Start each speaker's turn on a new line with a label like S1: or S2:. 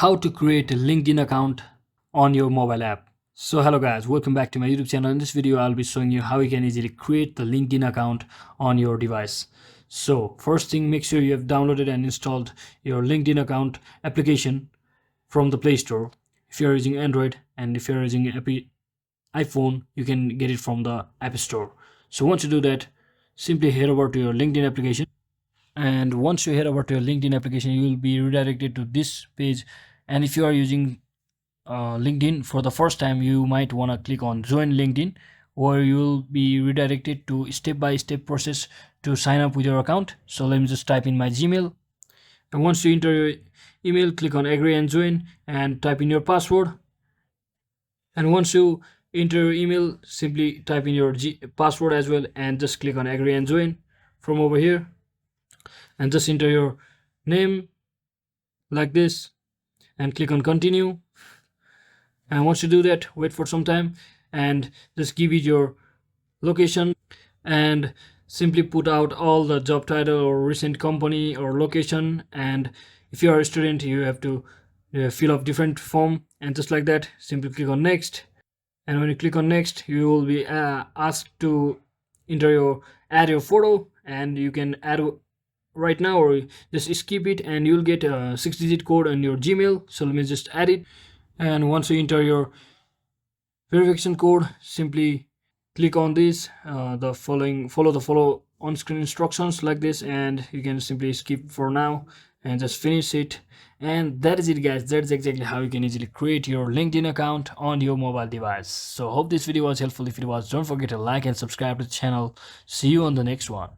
S1: how to create a LinkedIn account on your mobile app. So hello guys, welcome back to my YouTube channel. In this video I'll be showing you how you can easily create the LinkedIn account on your device. So first thing, make sure you have downloaded and installed your LinkedIn account application from the Play Store if you're using Android, and if you're using iPhone you can get it from the App Store. So once you do that, simply head over to your LinkedIn application, and once you head over to your LinkedIn application you will be redirected to this page. And if you are using LinkedIn for the first time, you might want to click on join LinkedIn, where you will be redirected to step-by-step process to sign up with your account. So let me just type in my Gmail, and once you enter your email, click on agree and join and type in your password. And once you enter your email, simply type in your password as well and just click on agree and join from over here, and just enter your name like this and click on continue. And once you do that, wait for some time and just give it your location, and simply put out all the job title or recent company or location. And if you are a student, you have to fill up different form, and just like that simply click on next. And when you click on next, you will be asked to add your photo, and you can add right now or just skip it, and you'll get a 6-digit code on your Gmail. So let me just add it. And once you enter your verification code, simply click on this follow the on-screen instructions like this, and you can simply skip for now and just finish it. And that is it guys, that's exactly how you can easily create your LinkedIn account on your mobile device. So hope this video was helpful. If it was, don't forget to like and subscribe to the channel. See you on the next one.